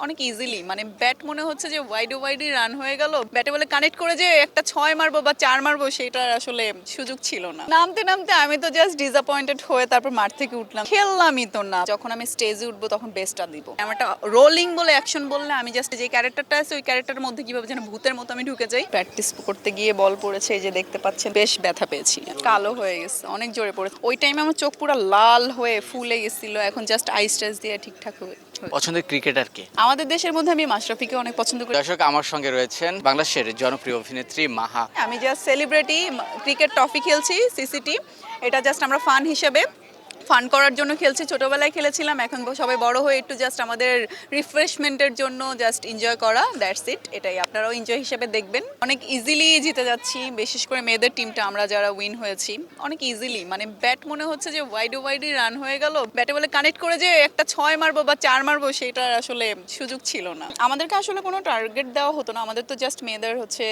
অনেক ইজিলি, মানে ব্যাট মনে হচ্ছে যে ওয়াইডে ওয়াইডে রান হয়ে গেল, ব্যাটে বলে কানেক্ট করে যে একটা 6 মারবো বা 4 মারবো সেটার আসলে সুযোগ ছিল না। নামতে নামতে আমি তো জাস্ট ডিসঅ্যাপয়েন্টেড হয়ে তারপর মাঠ থেকে উঠলাম, খেললামই তো না। যখন আমি স্টেজে উঠবো তখন বেস্টটা দিব। আমার একটা রোলিং বলে অ্যাকশন বললে আমি জাস্ট যে ক্যারেক্টারটা আছে ওই ক্যারেক্টারের মধ্যে কিভাবে যেন ভূতের মতো আমি ঢুকে যাই। প্র্যাকটিস করতে গিয়ে বল পড়েছে, এই যে দেখতে পাচ্ছেন, বেশ ব্যথা পেয়েছি, কালো হয়ে গেছে, অনেক জোরে পড়েছে। ওই টাইমে আমার চোখ পুরো লাল হয়ে ফুলে গেছিল, এখন জাস্ট আইস টাইস দিয়ে ঠিকঠাক হয়ে। পছন্দের ক্রিকেটার কে? আমাদের দেশের মধ্যে আমি মাশরাফিকে অনেক পছন্দ করি। দর্শক, আমার সঙ্গে রয়েছেন বাংলাদেশের জনপ্রিয় অভিনেত্রী মাহা। আমি জাস্ট সেলিব্রিটি ক্রিকেট ট্রফি খেলছি সিসিটি, এটা জাস্ট আমরা ফান হিসেবে ফান করার জন্য খেলছি। ছোটবেলায় খেলেছিলাম, এখন সবাই বড় হয়ে একটু জাস্ট আমাদের রিফ্রেশমেন্টের জন্য জাস্ট এনজয় করা, দ্যাটস ইট। এটাই আপনারাও এনজয় হিসেবে দেখবেন। অনেক ইজিলি জিতে যাচ্ছি, বিশেষ করে মেয়েদের টিমটা আমরা যারা উইন হয়েছি অনেক ইজিলি, মানে ব্যাট মনে হচ্ছে যে ওয়াইডে ওয়াইডে রান হয়ে গেল, ব্যাটে বলে কানেক্ট করে যে একটা 6 মারবো বা 4 মারবো সেটার আসলে সুযোগ ছিল না। আমাদেরকে আসলে কোনো টার্গেট দেওয়া হতো না, আমাদের তো জাস্ট মেয়েদের হচ্ছে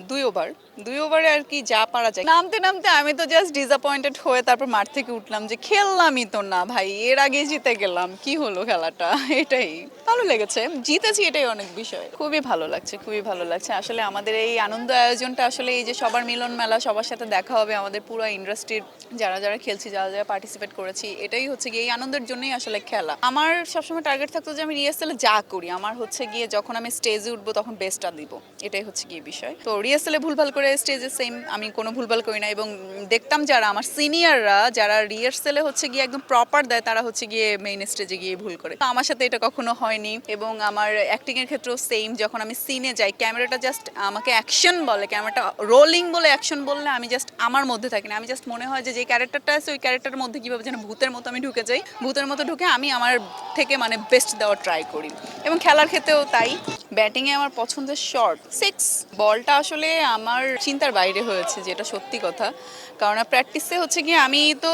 2 ওভারে আর কি যা পারা যায়। নামতে নামতে আমি তো জাস্ট ডিসঅ্যাপয়েন্টেড হয়ে তারপর মাঠ থেকে উঠলাম যে খেললামই তো না ভাই, এর আগে জিতে গেলাম, কি হলো খেলাটা। এটাই ভালো লেগেছে, জিতেছি, এটাই অনেক বিষয়। খুবই ভালো লাগছে, খুবই ভালো লাগছে। আসলে আমাদের এই আনন্দ আয়োজনটা আসলে এই যে সবার মিলন মেলা, সবার সাথে দেখা হবে, আমাদের পুরো ইন্ডাস্ট্রির যারা যারা খেলছি, যারা যারা পার্টিসিপেট করেছি, এটাই হচ্ছে গিয়ে এই আনন্দের জন্যই আসলে খেলা। আমার সবসময় টার্গেট থাকতো যে আমি রিহার্সালে যা করি, আমার হচ্ছে গিয়ে যখন আমি স্টেজে উঠবো তখন বেস্টটা দিব, এটাই হচ্ছে গিয়ে বিষয়। তো রিহার্সালে ভুলভাল করে স্টেজে সেম আমি কোনো ভুলভাল করি না, এবং দেখতাম যারা আমার সিনিয়ররা যারা রিহার্সালে হচ্ছে গিয়ে একদম প্রপার দেয়, তারা হচ্ছে গিয়ে মেইন স্টেজে গিয়ে ভুল করে। তো আমার সাথে এটা কখনো হয়নি। এবং আমার অ্যাক্টিং এর ক্ষেত্রেও সেম, যখন আমি সিনে যাই ক্যামেরাটা জাস্ট আমাকে অ্যাকশন বলে, ক্যামেরাটা রোলিং বলে অ্যাকশন বললে আমি জাস্ট আমার মধ্যে থাকি না, আমি জাস্ট মনে হয় যে ক্যারেক্টারটা আছে ওই ক্যারেক্টারের মধ্যে কিভাবে যেন ভূতের মতো আমি ঢুকে যাই, ভূতের মতো ঢুকে আমি আমার থেকে মানে বেস্ট দেওয়ার ট্রাই করি। এবং খেলার ক্ষেত্রেও তাই। ব্যাটিংয়ে আমার পছন্দের শট 6, বলটা আসলে আমার চিন্তার বাইরে হয়েছে, যেটা সত্যি কথা। কারণ প্র্যাকটিসে হচ্ছে গিয়ে আমি তো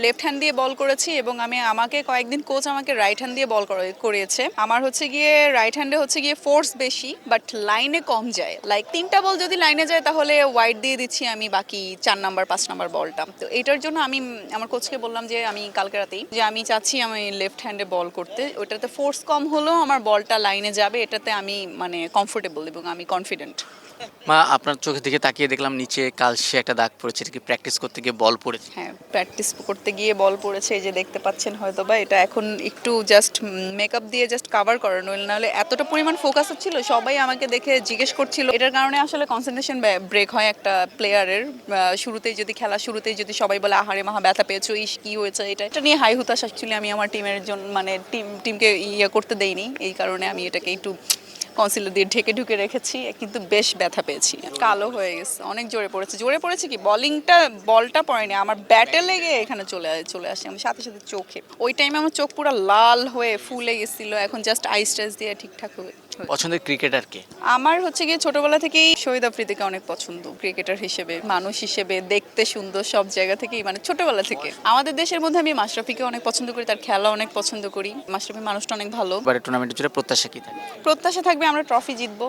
লেফট হ্যান্ড দিয়ে বল করেছি, এবং আমাকে কয়েকদিন কোচ আমাকে রাইট হ্যান্ড দিয়ে বল করিয়েছে। আমার হচ্ছে গিয়ে রাইট হ্যান্ডে হচ্ছে গিয়ে ফোর্স বেশি, বাট লাইনে কম যায়। লাইক 3টা বল যদি লাইনে যায় তাহলে ওয়াইড দিয়ে দিচ্ছি আমি বাকি 4 নাম্বার 5 নাম্বার বলটা। তো এটার জন্য আমি আমার কোচকে বললাম যে আমি কালকে রাতেই যে আমি চাচ্ছি আমি লেফট হ্যান্ডে বল করতে, ওটাতে ফোর্স কম হলেও আমার বলটা লাইনে যাবে, এটাতে আমি মানে কমফোর্টেবল এবং আমি কনফিডেন্ট। মা, আপনার চোখের দিকে তাকিয়ে দেখলাম নিচে কালসে একটা দাগ পড়েছে, এটা কি প্র্যাকটিস করতে গিয়ে বল পড়েছে? হ্যাঁ, প্র্যাকটিস করতে গিয়ে বল পড়েছে, এই যে দেখতে পাচ্ছেন হয়তো বা। এটা এখন একটু জাস্ট মেকআপ দিয়ে জাস্ট কাভার করানো, নাহলে এতটা পরিমাণ ফোকাস হচ্ছিল, সবাই আমাকে দেখে জিজ্ঞেস করছিল। এটার কারণে আসলে কনসেন্ট্রেশন ব্রেক হয় একটা প্লেয়ারের। খেলা শুরুতেই যদি সবাই বলে আহারে মাহা ব্যথা পেয়েছো, ইস কি হয়েছে, এটা নিয়ে হাই হুতাশ। অ্যাকচুয়ালি আমি আমার টিমের জন্য মানে টিমকে করতে দেইনি, এই কারণে আমি এটাকে একটু কনসিলার দিয়ে ঢেকে ঢুকে রেখেছি, কিন্তু বেশ ব্যথা পেয়েছি, কালো হয়ে গেছে, অনেক জোরে পড়েছে কি বলটা পড়েনি, আমার ব্যাটে লেগে এখানে চলে আসে আমি সাথে সাথে চোখে। ওই টাইমে আমার চোখ পুরো লাল হয়ে ফুলে গেছিল, এখন জাস্ট আইস টাইস দিয়ে ঠিকঠাক হয়ে। পছন্দের ক্রিকেটার কে? আমার হচ্ছে গিয়ে ছোটবেলা থেকেই শহীদ আফ্রিদিকে অনেক পছন্দ, ক্রিকেটার হিসেবে, মানুষ হিসেবে, দেখতে সুন্দর, সব জায়গা থেকেই, মানে ছোটবেলা থেকে। আমাদের দেশের মধ্যে আমি মাশরাফিকে অনেক পছন্দ করি, তার খেলা অনেক পছন্দ করি। মাশরাফি মানুষটা অনেক ভালো। এবারে টুর্নামেন্টের জন্য প্রত্যাশা কি থাকে? প্রত্যাশা থাকবে আমরা ট্রফি জিতবো।